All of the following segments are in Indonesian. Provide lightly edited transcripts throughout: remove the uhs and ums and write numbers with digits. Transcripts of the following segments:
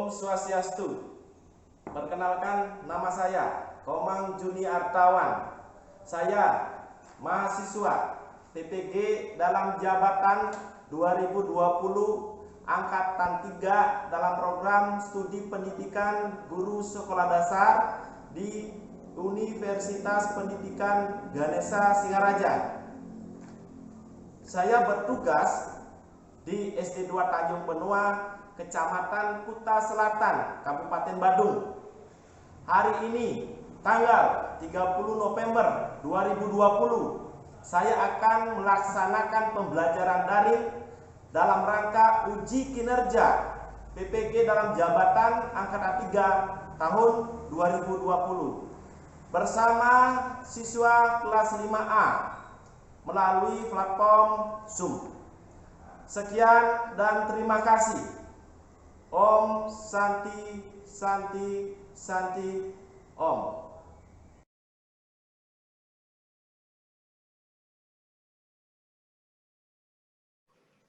Om Swastiastu. Perkenalkan, nama saya Komang Juni Artawan. Saya mahasiswa PPG dalam jabatan 2020 Angkatan 3 dalam program studi pendidikan guru sekolah dasar di Universitas Pendidikan Ganesha Singaraja. Saya bertugas di SD 2 Tanjung Benua, Kecamatan Kuta Selatan, Kabupaten Badung. Hari ini, tanggal 30 November 2020, saya akan melaksanakan pembelajaran daring dalam rangka uji kinerja PPG dalam jabatan Angkatan 3 tahun 2020 bersama siswa kelas 5A melalui platform Zoom. Sekian dan terima kasih. Om Santi Santi Santi Om.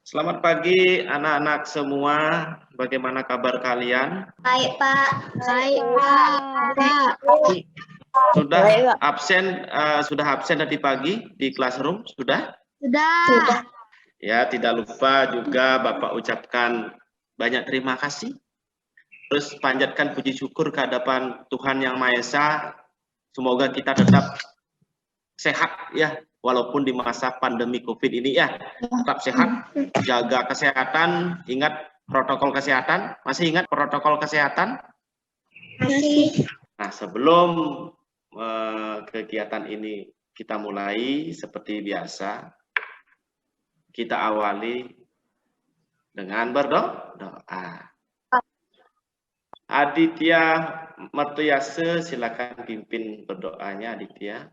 Selamat pagi anak-anak semua. Bagaimana kabar kalian? Baik, Pak. Baik, Pak. Sudah absen tadi pagi di classroom? Sudah? Sudah. Ya, tidak lupa juga Bapak ucapkan banyak terima kasih. Terus panjatkan puji syukur ke hadapan Tuhan Yang Maha Esa. Semoga kita tetap sehat ya, walaupun di masa pandemi COVID ini ya. Tetap sehat, jaga kesehatan, ingat protokol kesehatan. Masih ingat protokol kesehatan? Masih. Nah, sebelum kegiatan ini kita mulai seperti biasa, kita awali dengan berdoa. Aditya Mertuyase, silakan pimpin berdoanya, Aditya.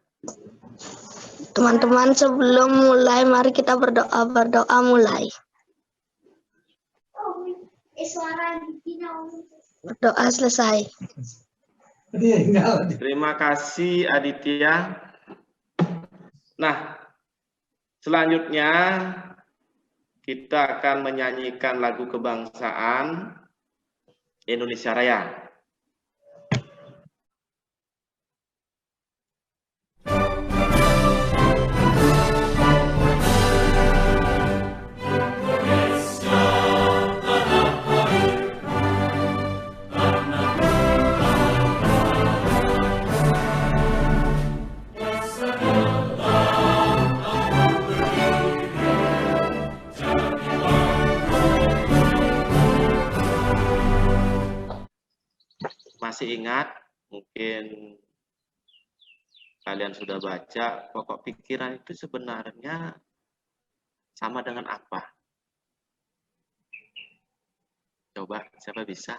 Teman-teman, sebelum mulai, mari kita berdoa mulai. Berdoa selesai. Terima kasih Aditya. Nah, selanjutnya kita akan menyanyikan lagu kebangsaan Indonesia Raya. Masih ingat, mungkin kalian sudah baca, pokok pikiran itu sebenarnya sama dengan apa? Coba, siapa bisa?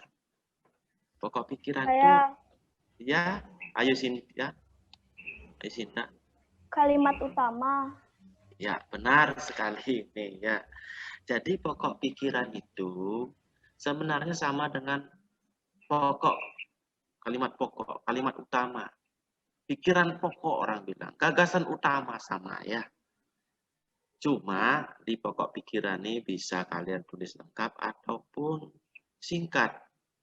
Pokok pikiran itu, ya, ayo Sinta. Ayo Sinta. Kalimat utama. Ya, benar sekali nih ya. Jadi pokok pikiran itu sebenarnya sama dengan pokok. Kalimat pokok, kalimat utama. Pikiran pokok orang bilang, gagasan utama sama ya. Cuma di pokok pikiran ini bisa kalian tulis lengkap ataupun singkat.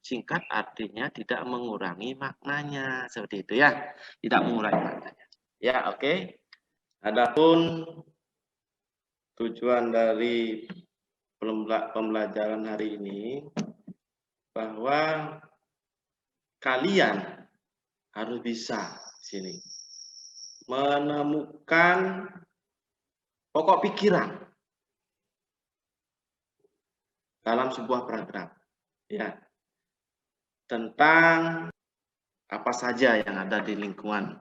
Singkat artinya tidak mengurangi maknanya. Seperti itu ya. Tidak mengurangi maknanya. Ya, oke. Adapun tujuan dari pembelajaran hari ini bahwa kalian harus bisa sini menemukan pokok pikiran dalam sebuah paragraf ya, tentang apa saja yang ada di lingkungan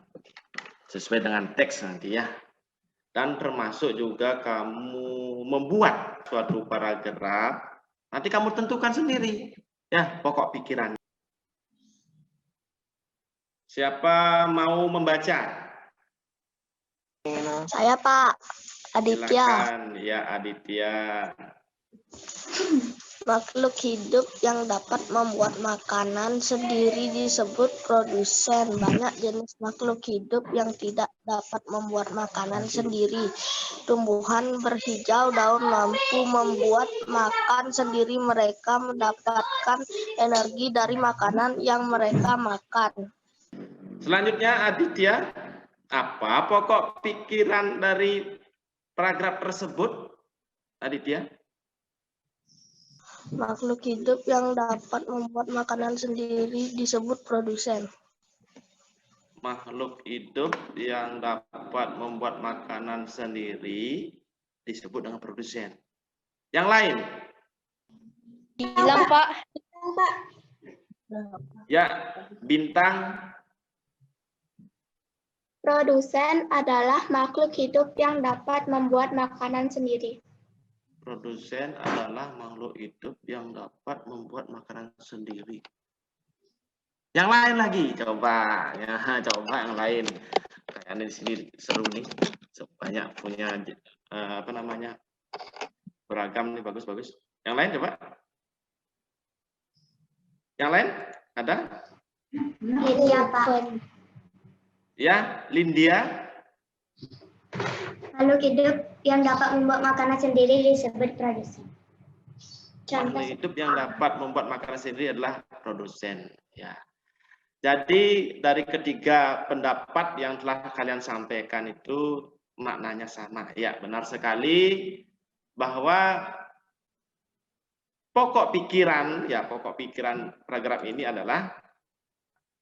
sesuai dengan teks nanti ya, dan termasuk juga kamu membuat suatu paragraf, nanti kamu tentukan sendiri ya pokok pikiran. Siapa mau membaca? Saya, Pak. Aditya. Silakan, ya Aditya. Makhluk hidup yang dapat membuat makanan sendiri disebut produsen. Banyak jenis makhluk hidup yang tidak dapat membuat makanan sendiri. Tumbuhan berhijau daun mampu membuat makan sendiri. Mereka mendapatkan energi dari makanan yang mereka makan. Selanjutnya Aditya, apa pokok pikiran dari paragraf tersebut, Aditya? Makhluk hidup yang dapat membuat makanan sendiri disebut produsen. Makhluk hidup yang dapat membuat makanan sendiri disebut dengan produsen. Yang lain? Bilang, Pak. Ya, Bintang. Produsen adalah makhluk hidup yang dapat membuat makanan sendiri. Produsen adalah makhluk hidup yang dapat membuat makanan sendiri. Yang lain lagi, coba yang lain. Kayaknya di sini seru nih, banyak punya beragam nih, bagus-bagus. Yang lain coba. Yang lain ada? Iya, Pak. Ya, Lindia. Makhluk hidup yang dapat membuat makanan sendiri disebut produsen. Contoh. Makhluk hidup yang dapat membuat makanan sendiri adalah produsen. Ya. Jadi dari ketiga pendapat yang telah kalian sampaikan itu maknanya sama. Ya, benar sekali bahwa pokok pikiran paragraf ini adalah,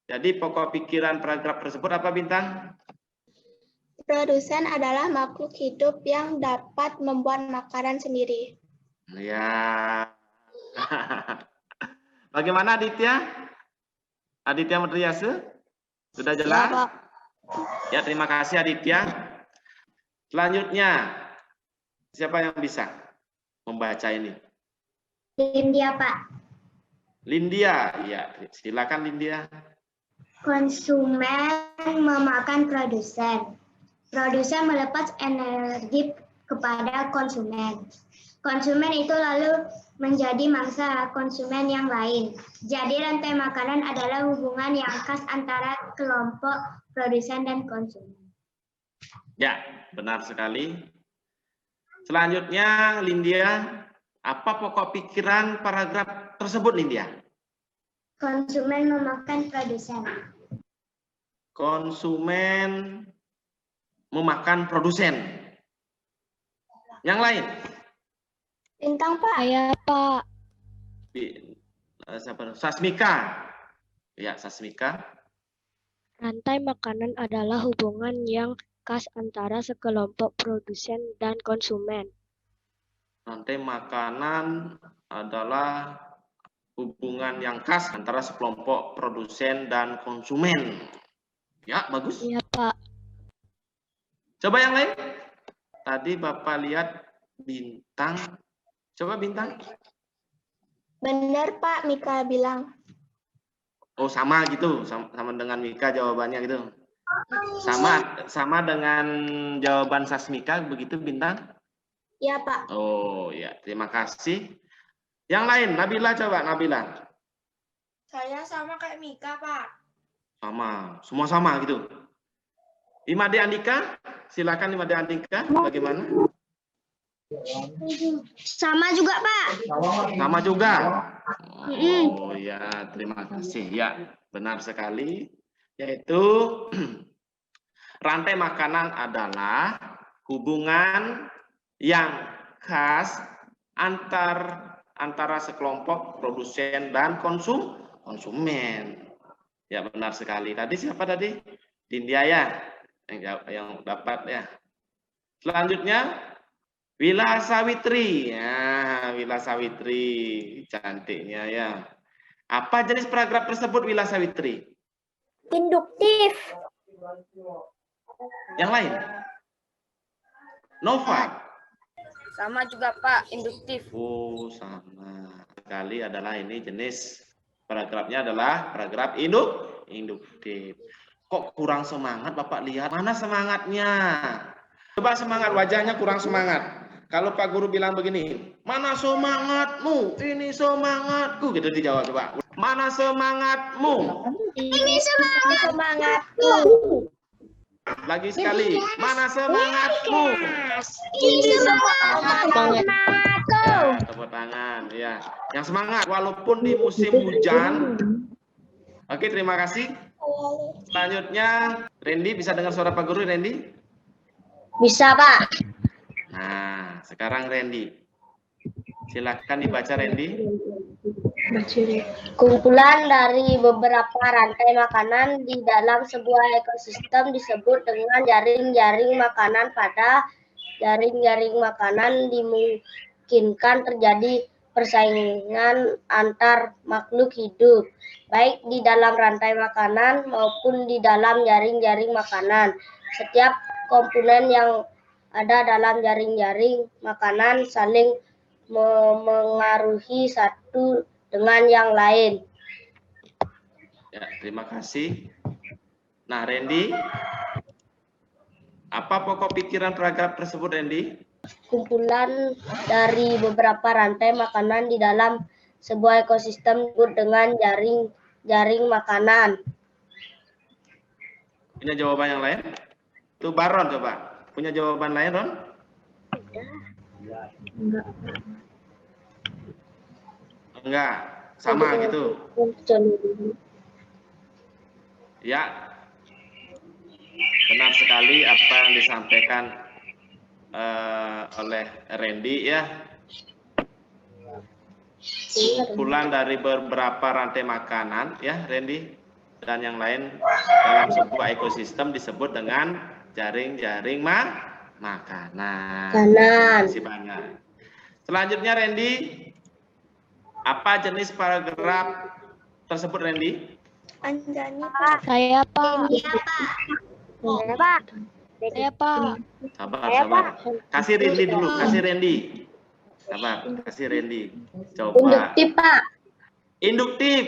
jadi pokok pikiran paragraf tersebut apa, Bintang? Produsen adalah makhluk hidup yang dapat membuat makanan sendiri. Ya. Bagaimana Aditya? Aditya Madriase? Sudah jelas? Ya, Pak. Ya, terima kasih Aditya. Selanjutnya, siapa yang bisa membaca ini? Lindia, Pak. Lindia, ya, silakan Lindia. Konsumen memakan produsen. Produsen melepas energi kepada konsumen. Konsumen itu lalu menjadi mangsa konsumen yang lain. Jadi rantai makanan adalah hubungan yang khas antara kelompok produsen dan konsumen. Ya, benar sekali. Selanjutnya, Lindia, apa pokok pikiran paragraf tersebut, Lindia? Konsumen memakan produsen. Konsumen memakan produsen. Yang lain? Bintang, Pak. Saya, Pak. Sasmika. Ya, Sasmika. Rantai makanan adalah hubungan yang khas antara sekelompok produsen dan konsumen. Rantai makanan adalah hubungan yang khas antara sekelompok produsen dan konsumen. Ya, bagus. Iya, Pak. Coba yang lain. Tadi Bapak lihat Bintang. Coba Bintang. Benar, Pak. Mika bilang. Oh, sama gitu. Sama dengan Mika jawabannya gitu. Sama dengan jawaban Sasmika begitu, Bintang? Ya, Pak. Oh, ya. Terima kasih. Yang lain, Nabila, coba Nabila. Saya sama kayak Mika, Pak. Sama, semua sama gitu. Imade Andika, silakan Imade Andika, bagaimana? Sama juga, Pak. Sama juga. Oh ya, terima kasih. Ya, benar sekali. Yaitu rantai makanan adalah hubungan yang khas antara sekelompok produsen dan konsumen. Ya, benar sekali. Tadi siapa tadi? Dindia ya, yang dapat ya. Selanjutnya Wila Sawitri. Ya, Wila Sawitri, cantiknya ya. Apa jenis paragraf tersebut, Wila Sawitri? Induktif. Yang lain? Nova. Sama juga, Pak, induktif. Oh, sama sekali adalah ini jenis paragrafnya adalah paragraf induktif. Kok kurang semangat Bapak lihat? Mana semangatnya? Coba semangat, wajahnya kurang semangat. Kalau Pak Guru bilang begini, mana semangatmu? Ini semangatku. Gitu dijawab coba. Mana semangatmu? Ini semangatku. Lagi sekali. Mana semangatmu? Ini semangatku. Ya, tepuk tangan. Ya, yang semangat walaupun di musim hujan. Oke, terima kasih. Selanjutnya, Randy bisa dengar suara Pak Guru, Randy? Bisa, Pak. Nah, sekarang Randy. Silakan dibaca, Randy. Kumpulan dari beberapa rantai makanan di dalam sebuah ekosistem disebut dengan jaring-jaring makanan. Pada jaring-jaring makanan dimungkinkan terjadi persaingan antar makhluk hidup, baik di dalam rantai makanan maupun di dalam jaring-jaring makanan. Setiap komponen yang ada dalam jaring-jaring makanan saling mengaruhi satu dengan yang lain. Ya, terima kasih. Nah, Randy, apa pokok pikiran paragraf tersebut, Randy? Kumpulan dari beberapa rantai makanan di dalam sebuah ekosistem disebut dengan jaring makanan. Punya jawaban yang lain? Itu Baron coba. Punya jawaban lain, Ron? Enggak. Sama gitu. Ya. Benar sekali apa yang disampaikan oleh Randy ya. Kumpulan dari beberapa rantai makanan ya, Randy, dan yang lain dalam sebuah ekosistem disebut dengan jaring-jaring makanan. Terima kasih banyak. Selanjutnya, Randy, apa jenis paragraf tersebut, Randy? Anjani, Pak. Saya, Pak. Iya, Pak. Saya, Pak. Sabar. Kasih Randy dulu, kasih Randy. Sabar, kasih Randy. Coba. Induktif, Pak. Induktif.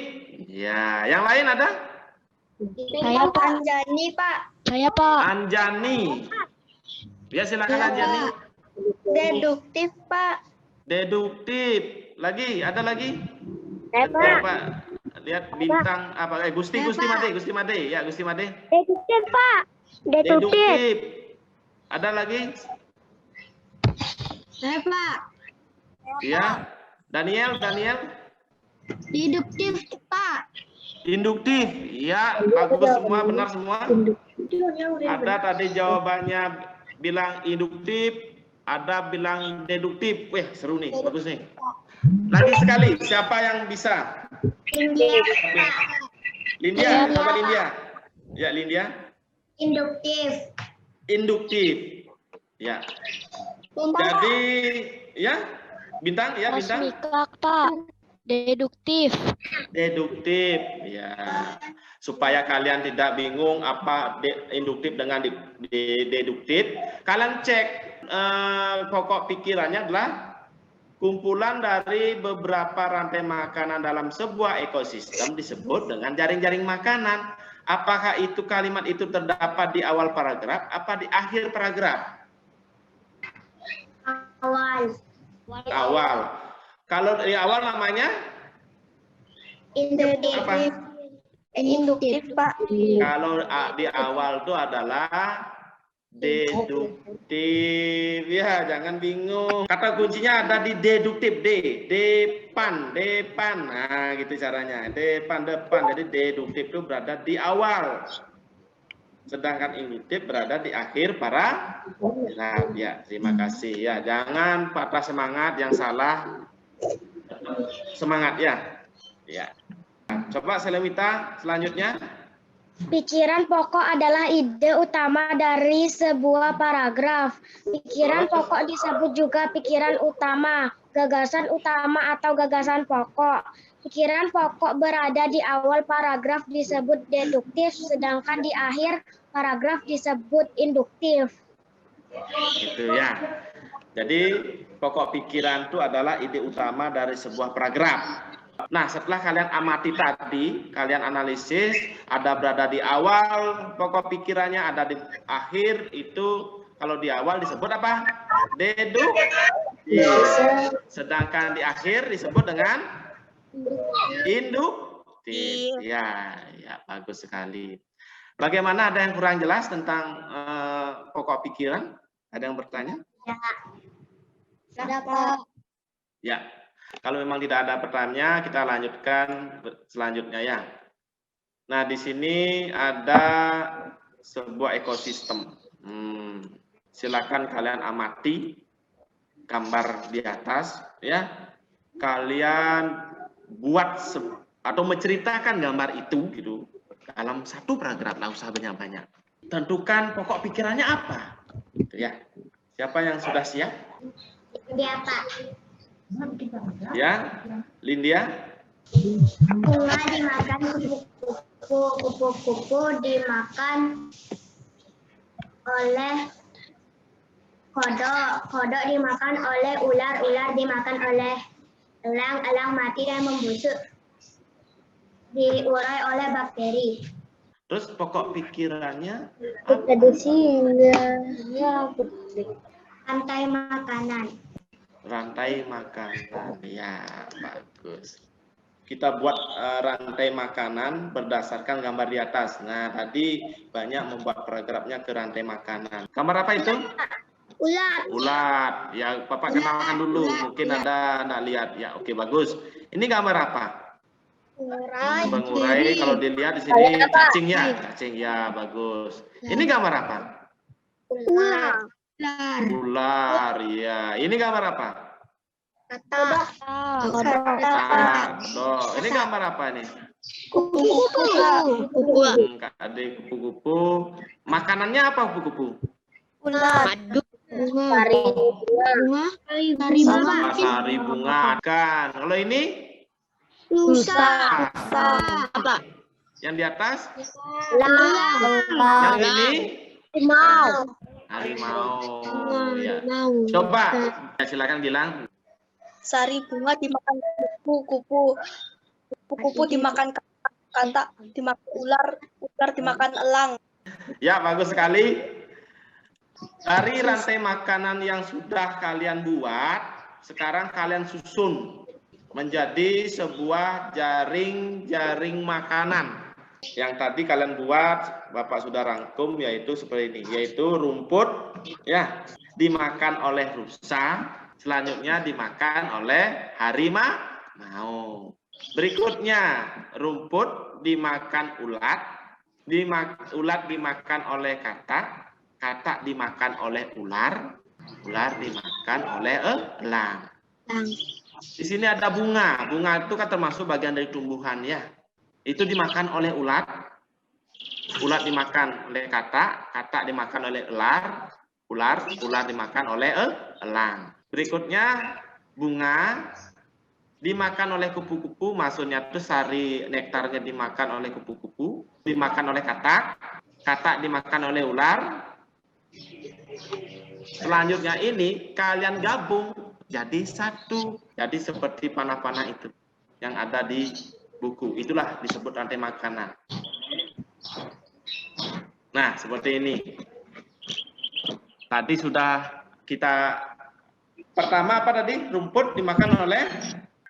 Ya, yang lain ada? Saya, Pak. Anjani, Pak. Saya, Pak. Anjani. Ya, silakan Anjani. Deduktif, Pak. Deduktif. Lagi, ada lagi? Saya, Pak. Coba lihat bintang apa? Gusti Made. Ya, Gusti Made. Deduktif, Pak. Deduktif. Ada lagi? Saya, Pak. Ya. Daniel. Deduktif, Pak. Induktif. Ya, bagus semua, benar semua. Ada tadi jawabannya bilang induktif, ada bilang deduktif. Wih, seru nih, bagus nih. Lagi sekali, siapa yang bisa? Lindia, coba Lindia. Ya, Lindia. Induktif. Ya. Jadi, ya, Bintang, ya Mas Bintang. Mika, Pak. Deduktif. Deduktif, ya. Supaya kalian tidak bingung apa induktif dengan deduktif, kalian cek pokok pikirannya adalah kumpulan dari beberapa rantai makanan dalam sebuah ekosistem disebut dengan jaring-jaring makanan. Apakah itu kalimat itu terdapat di awal paragraf apa di akhir paragraf? Awal. Kalau di awal namanya Induktif. Induktif, Pak. kalau di awal itu adalah deduktif. Ya, jangan bingung. Kata kuncinya ada di deduktif. Depan. Nah, gitu caranya. Depan. Jadi deduktif itu berada di awal. Sedangkan induktif berada di akhir paragraf. Ya, terima kasih. Ya, jangan patah semangat, yang salah semangat ya. Ya. Coba Selemita selanjutnya. Pikiran pokok adalah ide utama dari sebuah paragraf. Pikiran pokok disebut juga pikiran utama, gagasan utama atau gagasan pokok. Pikiran pokok berada di awal paragraf disebut deduktif, sedangkan di akhir paragraf disebut induktif. Gitu ya. Jadi pokok pikiran itu adalah ide utama dari sebuah paragraf. Nah, setelah kalian amati tadi, kalian analisis, ada berada di awal pokok pikirannya, ada di akhir. Itu kalau di awal disebut apa? deduktif. Sedangkan di akhir disebut dengan induktif. Ya, ya, bagus sekali. Bagaimana, ada yang kurang jelas tentang pokok pikiran? Ada yang bertanya? Ada Pak. Ya, kalau memang tidak ada pertanyaan, kita lanjutkan selanjutnya ya. Nah, di sini ada sebuah ekosistem. Silakan kalian amati gambar di atas, ya. Kalian buat atau menceritakan gambar itu, gitu, dalam satu paragraf, nggak usah banyak-banyak. Tentukan pokok pikirannya apa, gitu ya. Siapa yang sudah siap? Dia Pak. Ya, Lindia. Bunga dimakan kupu-kupu dimakan oleh kodok dimakan oleh ular dimakan oleh elang mati dan membusuk diurai oleh bakteri. Terus pokok pikirannya Rantai makanan. rantai makanan. Ya, bagus. Kita buat rantai makanan berdasarkan gambar di atas. Nah, tadi banyak membuat paragrafnya ke rantai makanan. Gambar apa itu? Ulat. Ya, Bapak kenalkan dulu. Mungkin ada nggak lihat. Ya, oke, bagus. Ini gambar apa? Pengurai. Kalau dilihat di sini cacing ya. Cacing ya, bagus. Ini gambar apa? Ular. Ya. Ini gambar apa? Kodok. Ini gambar apa nih? Kupu-kupu. Adik kupu-kupu. Makanannya apa kupu-kupu? Sari bunga. Kan. Kalau ini? Rusa. Apa? Yang di atas? Elang. Yang ini? Harimau. Ya. Coba. Silakan bilang. Sari bunga dimakan kupu-kupu. Kupu-kupu dimakan katak, dimakan ular dimakan elang. Ya, bagus sekali. Dari rantai makanan yang sudah kalian buat, sekarang kalian susun menjadi sebuah jaring makanan. Yang tadi kalian buat, Bapak sudah rangkum, yaitu seperti ini, yaitu rumput ya dimakan oleh rusa, selanjutnya dimakan oleh harimau. Berikutnya rumput dimakan ulat, ulat dimakan oleh katak dimakan oleh ular dimakan oleh elang. Di sini ada bunga itu kan termasuk bagian dari tumbuhan ya. Itu dimakan oleh ulat dimakan oleh katak dimakan oleh ular dimakan oleh elang. Berikutnya bunga dimakan oleh kupu-kupu, maksudnya itu sari nektarnya dimakan oleh kupu-kupu, dimakan oleh katak dimakan oleh ular. Selanjutnya ini kalian gabung jadi satu, jadi seperti panah-panah itu yang ada di buku, itulah disebut rantai makanan. Nah, seperti ini. Tadi sudah kita pertama apa tadi? Rumput dimakan oleh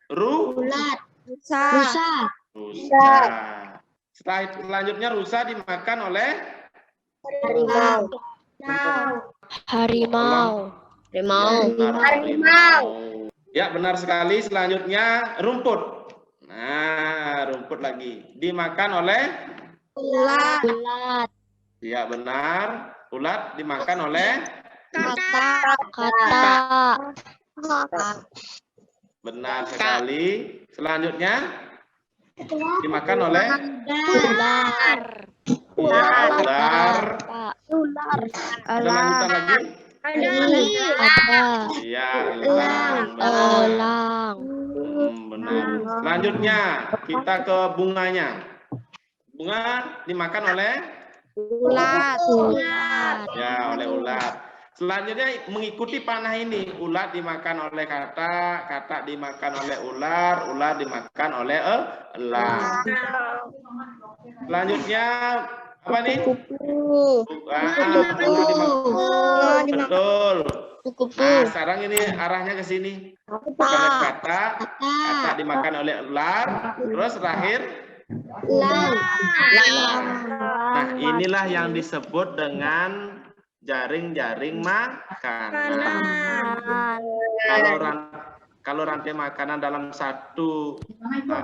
Rusa. Selanjutnya rusa dimakan oleh Harimau. Ya, benar sekali. Selanjutnya rumput. Nah, rumput lagi dimakan oleh Ulat. Ya, benar. Ulat dimakan oleh Katak. Benar sekali. Selanjutnya dimakan oleh Ular. Ya, ular. Ular. Ada lanjutan lagi? Ada. Iya, elang. Elang. Benar. Selanjutnya kita ke bunganya. Bunga dimakan oleh Ulat. Ya, oleh ulat. Selanjutnya mengikuti panah ini, ulat dimakan oleh katak dimakan oleh ular dimakan oleh elang. Selanjutnya apa nih? Betul. Kupu-kupu. Nah, sekarang ini arahnya ke sini. Bukan kata dimakan oleh ular, terus terakhir. Nah, inilah yang disebut dengan jaring-jaring makanan. Kalau rantai makanan dalam satu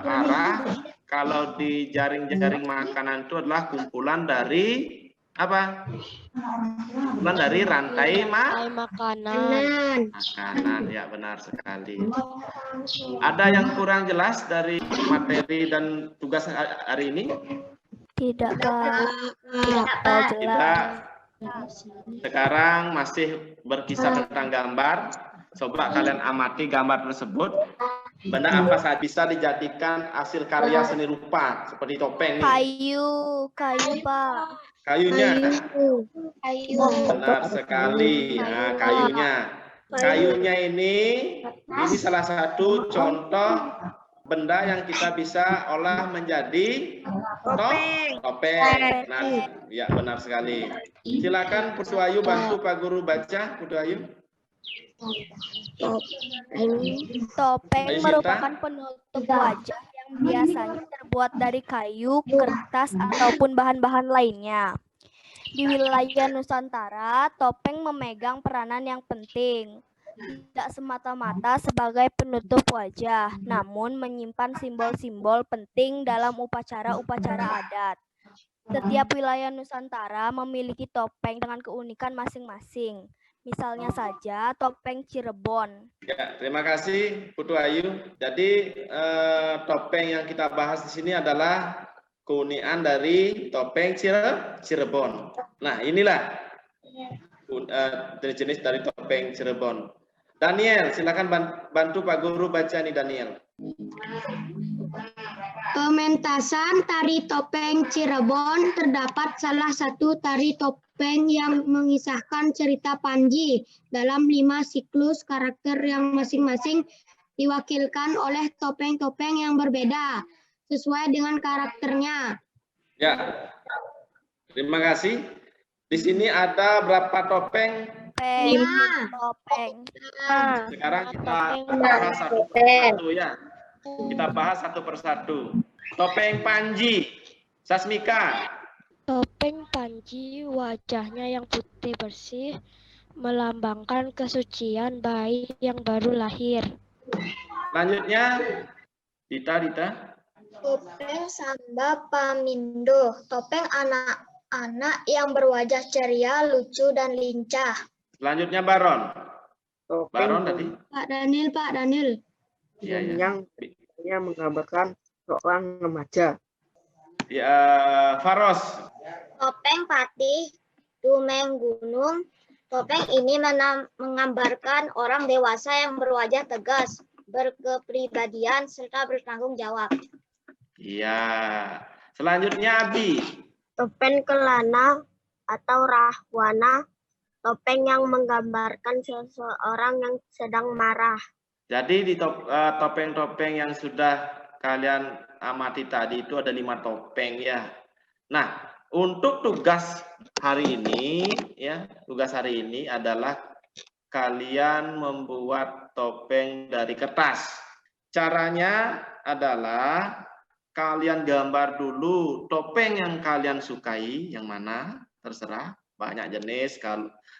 arah, kalau di jaring-jaring makanan itu adalah kumpulan dari apa? Kumpulan dari rantai makanan. Makanan, ya benar sekali. Ada yang kurang jelas dari materi dan tugas hari ini? Tidak, Pak. Tidak Kita sekarang masih berkisah tentang gambar. Coba kalian amati gambar tersebut. Benda apa saja bisa dijadikan hasil karya seni rupa seperti topeng nih. Kayu, Pak. Kayunya. Benar sekali. Nah, kayunya ini salah satu contoh benda yang kita bisa olah menjadi topeng. Nah, ya benar sekali. Silakan Putu Ayu bantu Pak Guru baca, Putu Ayu. Topeng Ayo, merupakan penutup wajah yang biasanya terbuat dari kayu, kertas, ataupun bahan-bahan lainnya. Di wilayah Nusantara, topeng memegang peranan yang penting. Tidak semata-mata sebagai penutup wajah, namun menyimpan simbol-simbol penting dalam upacara-upacara adat. Setiap wilayah Nusantara memiliki topeng dengan keunikan masing-masing. Misalnya saja topeng Cirebon. Ya, terima kasih Putu Ayu. Jadi topeng yang kita bahas di sini adalah keunikan dari topeng Cirebon. Nah, inilah jenis dari topeng Cirebon. Daniel, silakan bantu Pak Guru baca nih Daniel. Pementasan tari topeng Cirebon terdapat salah satu tari topeng yang mengisahkan cerita Panji dalam 5 siklus karakter yang masing-masing diwakilkan oleh topeng-topeng yang berbeda sesuai dengan karakternya. Ya, terima kasih. Di sini ada berapa topeng? 5 topeng. Sekarang kita bahas satu persatu ya. Kita bahas satu persatu. Topeng Panji, Sasmika. Topeng Panji wajahnya yang putih bersih melambangkan kesucian bayi yang baru lahir. Lanjutnya, Dita. Topeng Samba Pamindo, topeng anak-anak yang berwajah ceria, lucu, dan lincah. Selanjutnya Baron. Baron tadi. Pak Daniel. Yang menggambarkan seorang remaja. Ya, Faros. Topeng Patih, Dumeng Gunung. Topeng ini menggambarkan orang dewasa yang berwajah tegas, berkepribadian, serta bertanggung jawab. Iya. Selanjutnya Abi. Topeng Kelana atau Rahwana, topeng yang menggambarkan seseorang yang sedang marah. Jadi di topeng-topeng yang sudah kalian amati tadi itu ada 5 topeng ya. Nah, untuk tugas hari ini adalah kalian membuat topeng dari kertas. Caranya adalah kalian gambar dulu topeng yang kalian sukai, yang mana terserah, banyak jenis,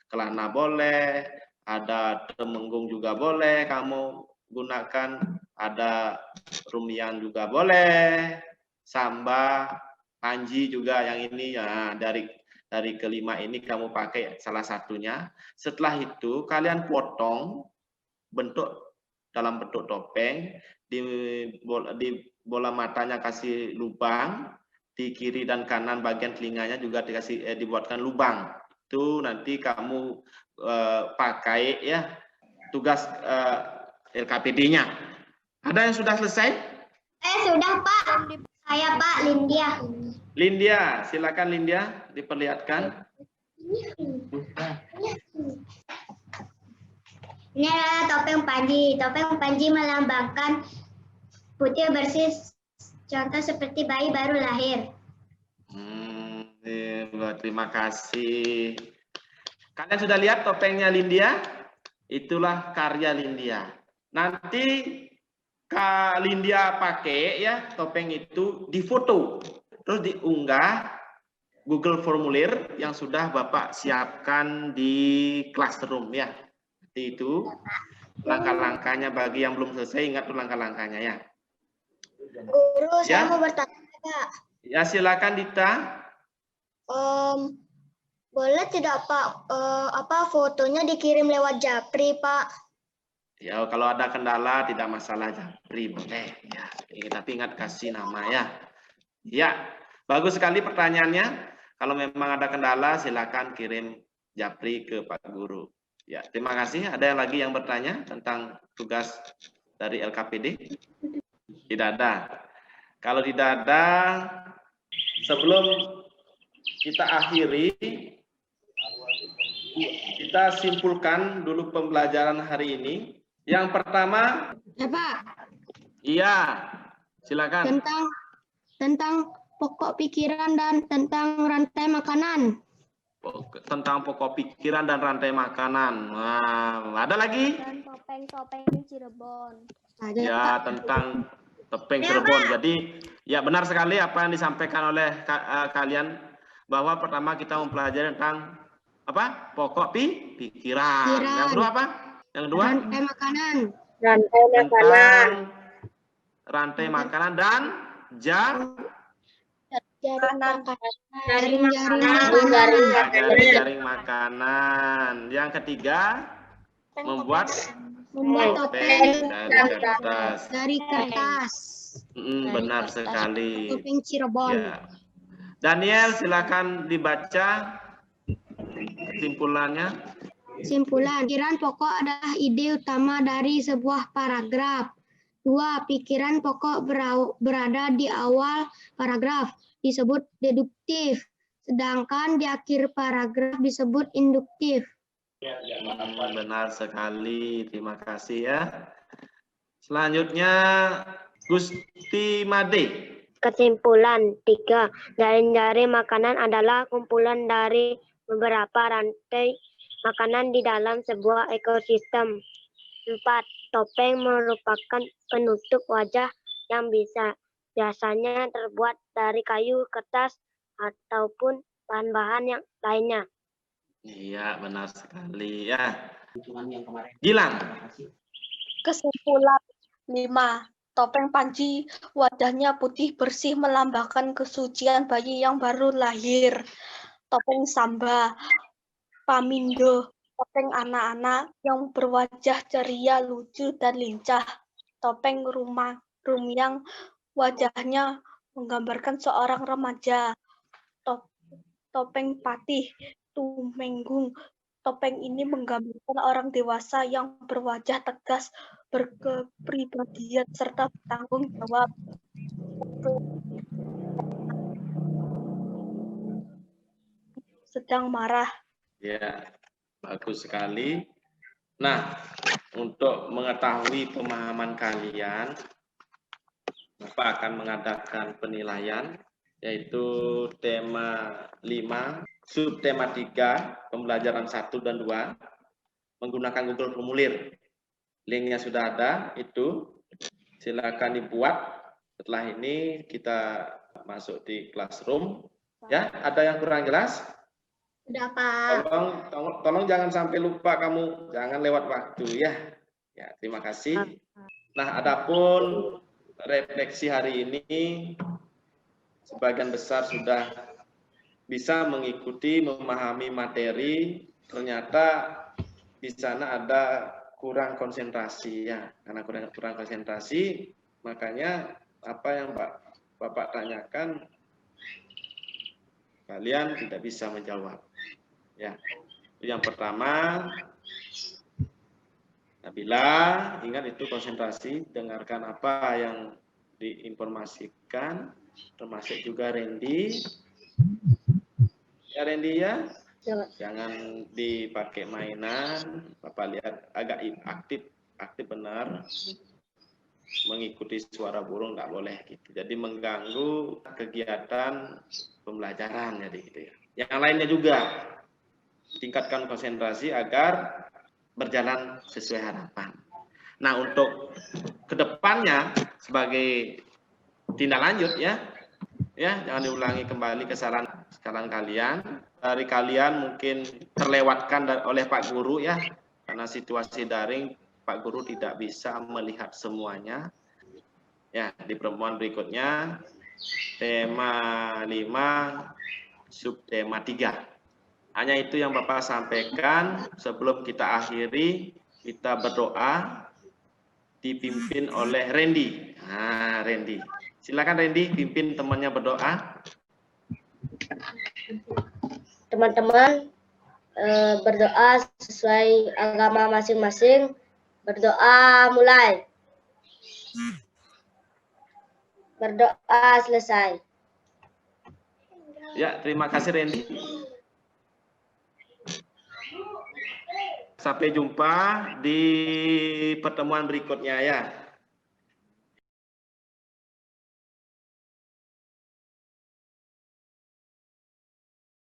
kelana boleh, ada temenggung juga boleh kamu gunakan, ada rumian juga boleh, Samba, Panji juga yang ini ya, dari kelima ini kamu pakai salah satunya. Setelah itu kalian potong dalam bentuk topeng, di bola matanya kasih lubang, di kiri dan kanan bagian telinganya juga dibuatkan lubang. Itu nanti kamu pakai ya tugas LKPD-nya. Ada yang sudah selesai? Sudah Pak. Saya Pak Lindia, silakan Lindia diperlihatkan. Ini adalah topeng Panji. Topeng Panji melambangkan putih bersih, contoh seperti bayi baru lahir. Terima kasih. Kalian sudah lihat topengnya Lindia? Itulah karya Lindia. Nanti Kak Lindia pakai ya topeng itu difoto, terus diunggah Google Formulir yang sudah Bapak siapkan di Classroom ya. Itu langkah-langkahnya bagi yang belum selesai, ingat tuh langkah-langkahnya ya. Guru, Ya. saya mau bertanya, Pak. Ya silakan Dita. Boleh tidak Pak, fotonya dikirim lewat Japri, Pak? Ya kalau ada kendala tidak masalah Japri boleh ya. Tapi ingat kasih nama ya. Ya, bagus sekali pertanyaannya. Kalau memang ada kendala silakan kirim Japri ke Pak Guru. Ya, terima kasih. Ada yang lagi yang bertanya tentang tugas dari LKPD? Tidak ada. Kalau tidak ada, sebelum kita akhiri, kita simpulkan dulu pembelajaran hari ini. Yang pertama, Ya Pak, iya, silakan. tentang pokok pikiran dan tentang rantai makanan. Tentang pokok pikiran dan rantai makanan. Nah, ada lagi? Dan topeng-topeng Cirebon. Ya, tentang topeng Cirebon. Jadi, ya benar sekali apa yang disampaikan oleh kalian bahwa pertama kita mempelajari tentang apa? Pokok pikiran. Yang kedua apa? Yang kedua? Rantai makanan. Tentang rantai makanan dan jaring makanan. Yang ketiga, membuat topeng dari kertas. Benar sekali. Topeng Cirebon. Ya. Daniel, silakan dibaca kesimpulannya. Simpulan, pikiran pokok adalah ide utama dari sebuah paragraf. 2. Pikiran pokok berada di awal paragraf, disebut deduktif, sedangkan di akhir paragraf disebut induktif. Benar sekali, terima kasih ya. Selanjutnya, Gusti Made. Kesimpulan 3. Jaring-jaring makanan adalah kumpulan dari beberapa rantai makanan di dalam sebuah ekosistem. 4. Topeng merupakan penutup wajah yang biasanya terbuat dari kayu, kertas, ataupun bahan-bahan yang lainnya. Iya, benar sekali ya. Gilang. Kesimpulan 5. Topeng Panji wajahnya putih bersih melambangkan kesucian bayi yang baru lahir. Topeng Samba Pamindo, topeng anak-anak yang berwajah ceria, lucu, dan lincah. Topeng Rumyang, wajahnya menggambarkan seorang remaja. Topeng Patih Tumenggung, topeng ini menggambarkan orang dewasa yang berwajah tegas, berkepribadian, serta bertanggung jawab. Sedang marah. Ya, bagus sekali. Nah, untuk mengetahui pemahaman kalian, Bapak akan mengadakan penilaian, yaitu tema 5, subtema 3, pembelajaran 1 dan 2, menggunakan Google Formulir. Linknya sudah ada, itu silakan dibuat. Setelah ini kita masuk di Classroom. Ya, ada yang kurang jelas? Sudah Pak. Tolong jangan sampai lupa kamu, jangan lewat waktu ya. Ya, terima kasih. Nah, adapun refleksi hari ini sebagian besar sudah bisa mengikuti, memahami materi. Ternyata di sana ada kurang konsentrasi ya. Karena kurang konsentrasi, makanya apa yang Bapak tanyakan kalian tidak bisa menjawab. Ya, yang pertama, Nabila, ingat itu konsentrasi, dengarkan apa yang diinformasikan, termasuk juga Randy. Ya Randy ya, jangan dipakai mainan. Bapak lihat agak aktif benar. Mengikuti suara burung nggak boleh gitu. Jadi mengganggu kegiatan pembelajaran jadi gitu ya. Yang lainnya juga tingkatkan konsentrasi agar berjalan sesuai harapan. Nah, untuk kedepannya sebagai tindak lanjut ya jangan diulangi kembali kesalahan kalian. Dari kalian mungkin terlewatkan oleh Pak Guru ya, karena situasi daring Pak Guru tidak bisa melihat semuanya. Ya, di pertemuan berikutnya tema 5 subtema 3. Hanya itu yang Bapak sampaikan. Sebelum kita akhiri, kita berdoa dipimpin oleh Randy. Nah, Randy. Silakan Randy pimpin temannya berdoa. Teman-teman berdoa sesuai agama masing-masing. Berdoa mulai. Berdoa selesai. Ya, terima kasih Randy. Sampai jumpa di pertemuan berikutnya ya.